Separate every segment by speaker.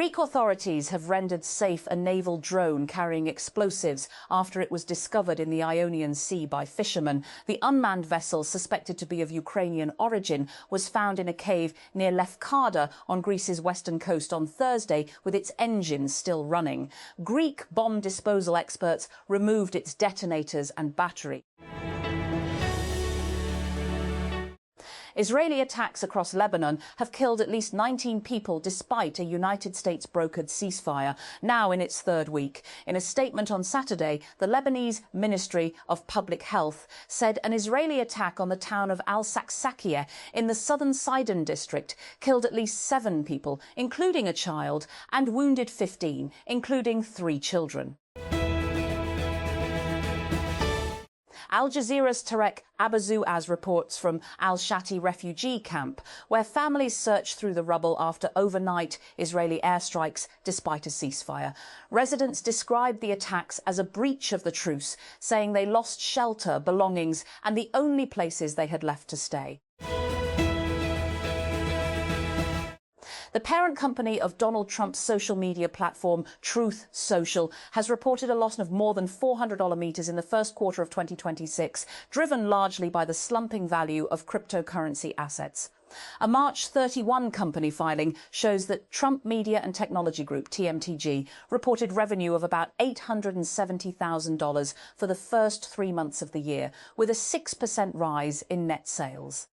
Speaker 1: Greek authorities have rendered safe a naval drone carrying explosives after it was discovered in the Ionian Sea by fishermen. The unmanned vessel, suspected to be of Ukrainian origin, was found in a cave near Lefkada on Greece's western coast on Thursday, with its engines still running. Greek bomb disposal experts removed its detonators and battery. Israeli attacks across Lebanon have killed at least 19 people despite a United States-brokered ceasefire, now in its third week. In a statement on Saturday, the Lebanese Ministry of Public Health said an Israeli attack on the town of Al-Saksakiyeh in the southern Sidon district killed at least 7 people, including a child, and wounded 15, including 3 children. Al Jazeera's Tarek Abazuaz reports from al-Shati refugee camp, where families search through the rubble after overnight Israeli airstrikes despite a ceasefire. Residents described the attacks as a breach of the truce, saying they lost shelter, belongings, and the only places they had left to stay. The parent company of Donald Trump's social media platform, Truth Social, has reported a loss of more than $400 meters in the first quarter of 2026, driven largely by the slumping value of cryptocurrency assets. A March 31 company filing shows that Trump Media and Technology Group, TMTG, reported revenue of about $870,000 for the first 3 months of the year, with a 6% rise in net sales.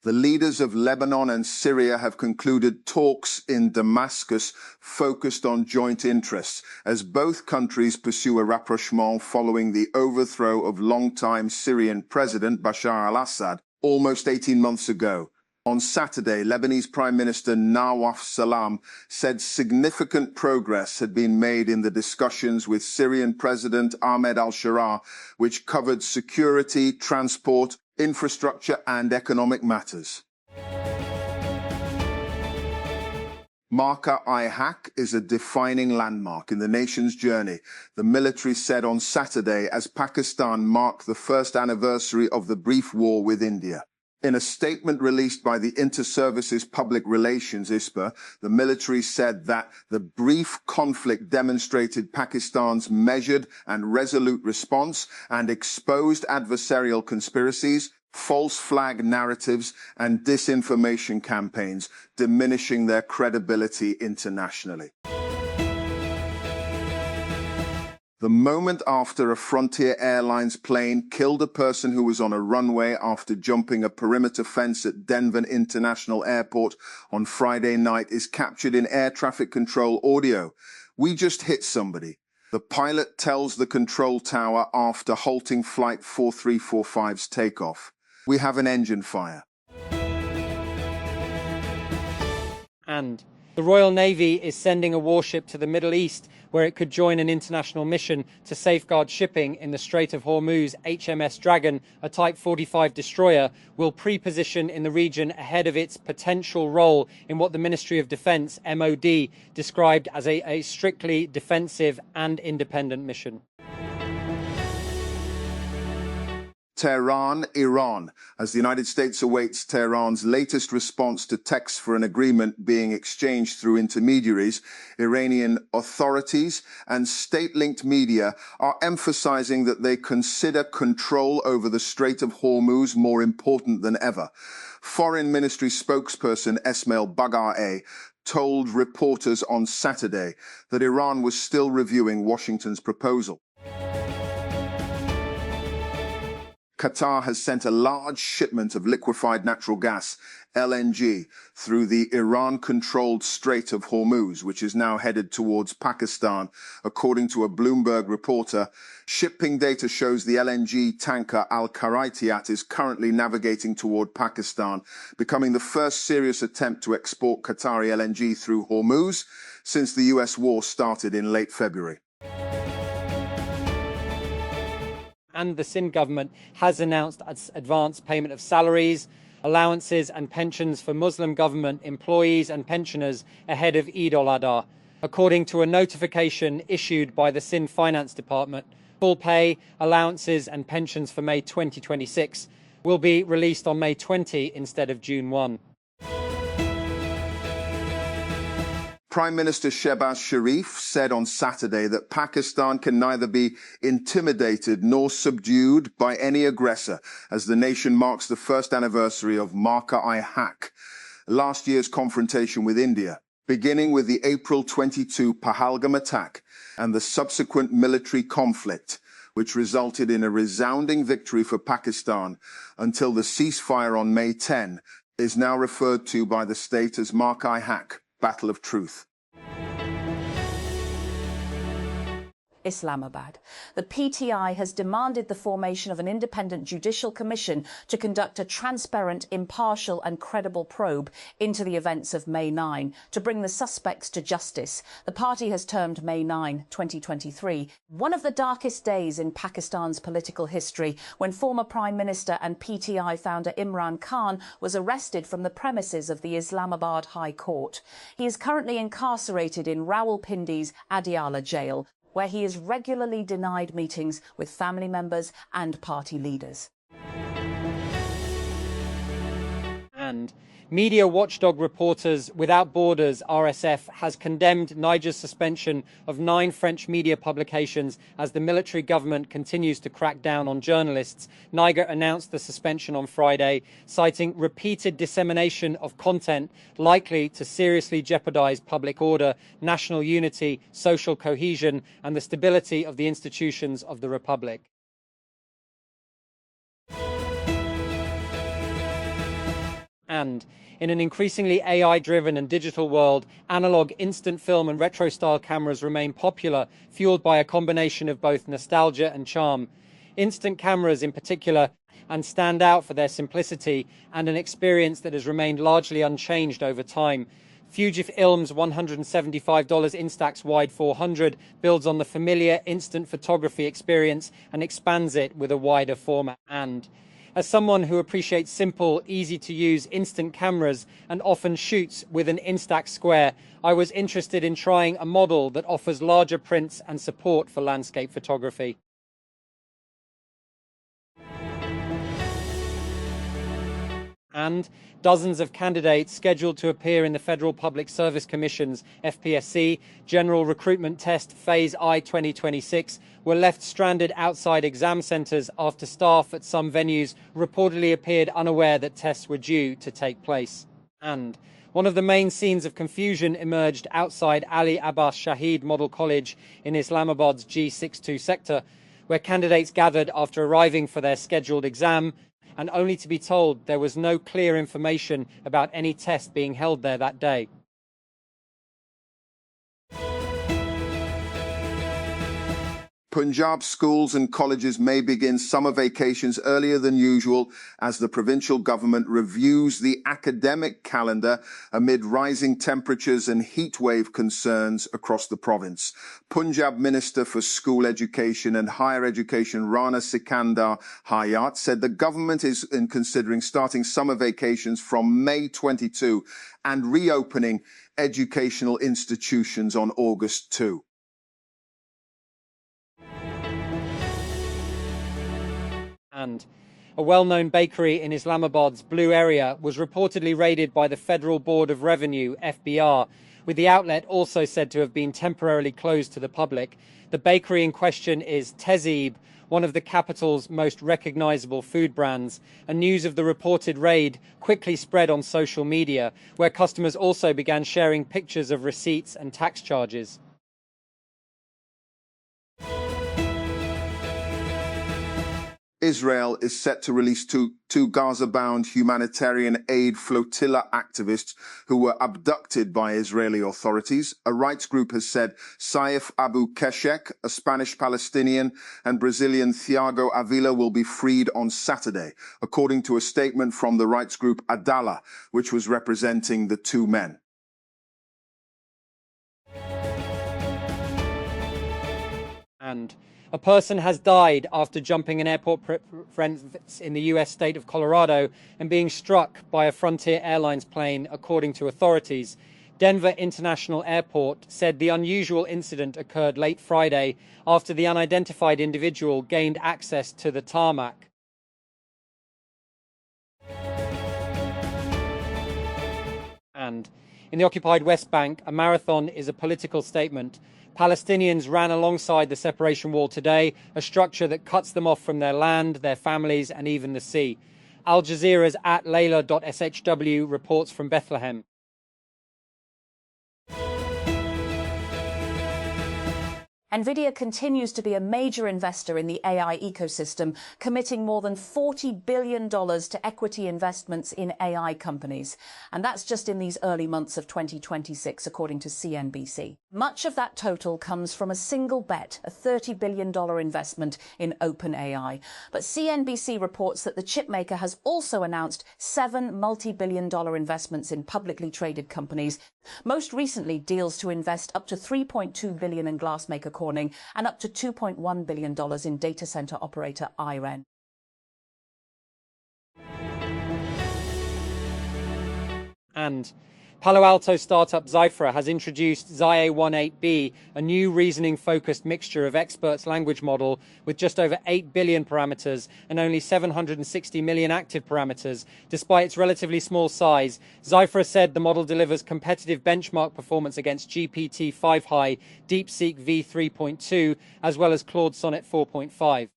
Speaker 2: The leaders of Lebanon and Syria have concluded talks in Damascus focused on joint interests, as both countries pursue a rapprochement following the overthrow of longtime Syrian President Bashar al-Assad almost 18 months ago. On Saturday, Lebanese Prime Minister Nawaf Salam said significant progress had been made in the discussions with Syrian President Ahmed al-Sharaa, which covered security, transport, infrastructure and economic matters. Marka i-Haq is a defining landmark in the nation's journey, the military said on Saturday as Pakistan marked the first anniversary of the brief war with India. In a statement released by the Inter-Services Public Relations (ISPA), the military said that the brief conflict demonstrated Pakistan's measured and resolute response and exposed adversarial conspiracies, false flag narratives, and disinformation campaigns, diminishing their credibility internationally. The moment after a Frontier Airlines plane killed a person who was on a runway after jumping a perimeter fence at Denver International Airport on Friday night is captured in air traffic control audio. "We just hit somebody," the pilot tells the control tower after halting Flight 4345's takeoff. "We have an engine fire."
Speaker 3: And the Royal Navy is sending a warship to the Middle East, where it could join an international mission to safeguard shipping in the Strait of Hormuz. HMS Dragon, a Type 45 destroyer, will pre-position in the region ahead of its potential role in what the Ministry of Defence, MOD, described as a strictly defensive and independent mission.
Speaker 2: Tehran, Iran, as the United States awaits Tehran's latest response to texts for an agreement being exchanged through intermediaries, Iranian authorities and state-linked media are emphasizing that they consider control over the Strait of Hormuz more important than ever. Foreign Ministry spokesperson Esmail Baghaei told reporters on Saturday that Iran was still reviewing Washington's proposal. Qatar has sent a large shipment of liquefied natural gas, LNG, through the Iran-controlled Strait of Hormuz, which is now headed towards Pakistan, according to a Bloomberg reporter. Shipping data shows the LNG tanker Al-Karaitiyat is currently navigating toward Pakistan, becoming the first serious attempt to export Qatari LNG through Hormuz since the US war started in late February.
Speaker 3: And the Sindh government has announced advance payment of salaries, allowances and pensions for Muslim government employees and pensioners ahead of Eid al-Adha. According to a notification issued by the Sindh Finance Department, full pay, allowances and pensions for May 2026 will be released on May 20 instead of June 1.
Speaker 2: Prime Minister Shehbaz Sharif said on Saturday that Pakistan can neither be intimidated nor subdued by any aggressor as the nation marks the first anniversary of Marka-i-Haq, last year's confrontation with India, beginning with the April 22 Pahalgam attack and the subsequent military conflict, which resulted in a resounding victory for Pakistan until the ceasefire on May 10 is now referred to by the state as Marka-i-Haq, Battle of Truth.
Speaker 1: Islamabad. The PTI has demanded the formation of an independent judicial commission to conduct a transparent, impartial and credible probe into the events of May 9 to bring the suspects to justice. The party has termed May 9, 2023, one of the darkest days in Pakistan's political history when former Prime Minister and PTI founder Imran Khan was arrested from the premises of the Islamabad High Court. He is currently incarcerated in Rawalpindi's Adiala jail, where he is regularly denied meetings with family members and party leaders.
Speaker 3: And media watchdog Reporters Without Borders, RSF, has condemned Niger's suspension of 9 French media publications as the military government continues to crack down on journalists. Niger announced the suspension on Friday, citing repeated dissemination of content likely to seriously jeopardize public order, national unity, social cohesion, and the stability of the institutions of the Republic. And in an increasingly AI-driven and digital world, analog instant film and retro-style cameras remain popular, fueled by a combination of both nostalgia and charm. Instant cameras in particular and stand out for their simplicity and an experience that has remained largely unchanged over time. Fujifilm's $175 Instax Wide 400 builds on the familiar instant photography experience and expands it with a wider format. And as someone who appreciates simple, easy-to-use instant cameras and often shoots with an Instax Square, I was interested in trying a model that offers larger prints and support for landscape photography. And dozens of candidates scheduled to appear in the Federal Public Service Commission's FPSC General Recruitment Test Phase I 2026 were left stranded outside exam centres after staff at some venues reportedly appeared unaware that tests were due to take place. And one of the main scenes of confusion emerged outside Ali Abbas Shahid Model College in Islamabad's G62 sector, where candidates gathered after arriving for their scheduled exam, and only to be told there was no clear information about any test being held there that day.
Speaker 2: Punjab schools and colleges may begin summer vacations earlier than usual as the provincial government reviews the academic calendar amid rising temperatures and heatwave concerns across the province. Punjab Minister for School Education and Higher Education Rana Sikandar Hayat said the government is considering starting summer vacations from May 22 and reopening educational institutions on August 2.
Speaker 3: And a well-known bakery in Islamabad's Blue Area was reportedly raided by the Federal Board of Revenue, FBR, with the outlet also said to have been temporarily closed to the public. The bakery in question is Tehzeeb, one of the capital's most recognizable food brands, and news of the reported raid quickly spread on social media, where customers also began sharing pictures of receipts and tax charges.
Speaker 2: Israel is set to release two Gaza-bound humanitarian aid flotilla activists who were abducted by Israeli authorities. A rights group has said Saif Abu Keshek, a Spanish Palestinian, and Brazilian Thiago Avila will be freed on Saturday, according to a statement from the rights group Adala, which was representing the two men.
Speaker 3: And a person has died after jumping an airport fence in the US state of Colorado and being struck by a Frontier Airlines plane, according to authorities. Denver International Airport said the unusual incident occurred late Friday after the unidentified individual gained access to the tarmac. And In the occupied West Bank, a marathon is a political statement. Palestinians ran alongside the separation wall today, a structure that cuts them off from their land, their families, and even the sea. Al Jazeera's @Layla.shw reports from Bethlehem.
Speaker 1: Nvidia continues to be a major investor in the AI ecosystem, committing more than $40 billion to equity investments in AI companies. And that's just in these early months of 2026, according to CNBC. Much of that total comes from a single bet, a $30 billion investment in OpenAI. But CNBC reports that the chipmaker has also announced 7 multi-billion-dollar investments in publicly traded companies, most recently deals to invest up to $3.2 billion in glassmaker Corning and up to $2.1 billion in data center operator IREN.
Speaker 3: And Palo Alto startup Zyphra has introduced Xia18B, a new reasoning-focused mixture of experts' language model with just over 8 billion parameters and only 760 million active parameters. Despite its relatively small size, Zyphra said the model delivers competitive benchmark performance against GPT-5 High, DeepSeek v3.2, as well as Claude Sonnet 4.5.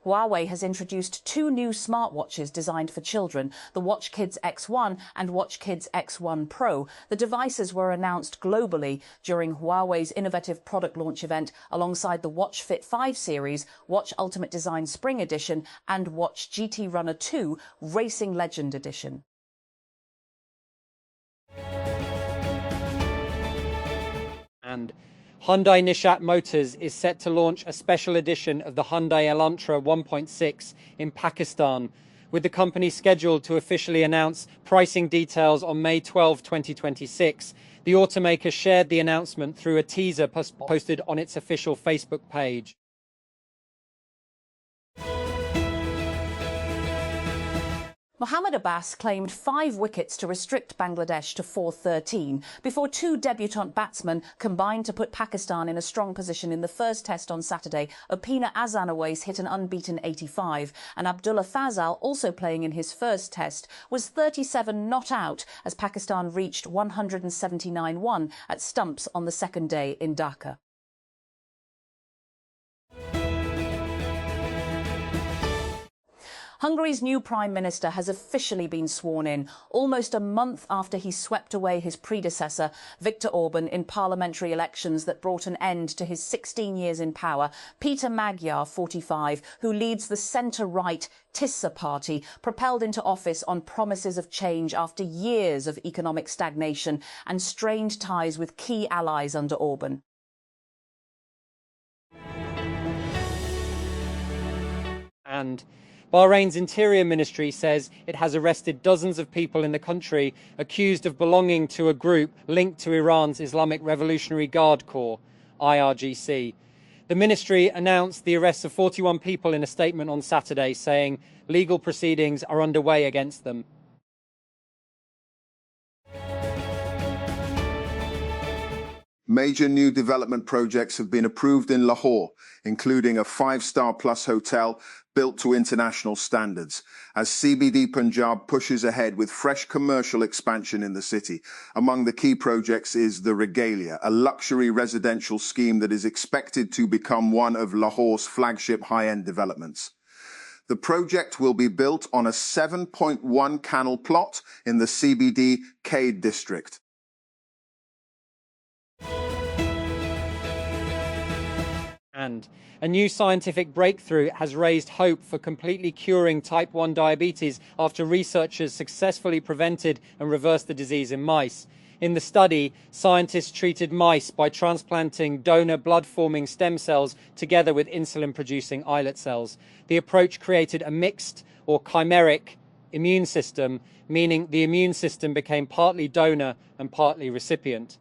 Speaker 1: Huawei has introduced 2 new smartwatches designed for children, the Watch Kids X1 and Watch Kids X1 Pro. The devices were announced globally during Huawei's innovative product launch event alongside the Watch Fit 5 series, Watch Ultimate Design Spring Edition and Watch GT Runner 2 Racing Legend Edition.
Speaker 3: And Hyundai Nishat Motors is set to launch a special edition of the Hyundai Elantra 1.6 in Pakistan, with the company scheduled to officially announce pricing details on May 12, 2026. The automaker shared the announcement through a teaser posted on its official Facebook page.
Speaker 1: Mohammad Abbas claimed 5 wickets to restrict Bangladesh to 413 before 2 debutant batsmen combined to put Pakistan in a strong position in the first test on Saturday. Opener Azan Awais hit an unbeaten 85 and Abdullah Fazal, also playing in his first test, was 37 not out as Pakistan reached 179-1 at stumps on the second day in Dhaka. Hungary's new Prime Minister has officially been sworn in, almost a month after he swept away his predecessor, Viktor Orban, in parliamentary elections that brought an end to his 16 years in power. Peter Magyar, 45, who leads the centre-right Tisza party, propelled into office on promises of change after years of economic stagnation and strained ties with key allies under Orban.
Speaker 3: And Bahrain's Interior Ministry says it has arrested dozens of people in the country accused of belonging to a group linked to Iran's Islamic Revolutionary Guard Corps, IRGC. The ministry announced the arrests of 41 people in a statement on Saturday, saying legal proceedings are underway against them.
Speaker 2: Major new development projects have been approved in Lahore, including a 5-star plus hotel built to international standards, as CBD Punjab pushes ahead with fresh commercial expansion in the city. Among the key projects is the Regalia, a luxury residential scheme that is expected to become one of Lahore's flagship high-end developments. The project will be built on a 7.1 canal plot in the CBD Cade district.
Speaker 3: And a new scientific breakthrough has raised hope for completely curing type 1 diabetes after researchers successfully prevented and reversed the disease in mice. In the study, scientists treated mice by transplanting donor blood-forming stem cells together with insulin-producing islet cells. The approach created a mixed or chimeric immune system, meaning the immune system became partly donor and partly recipient.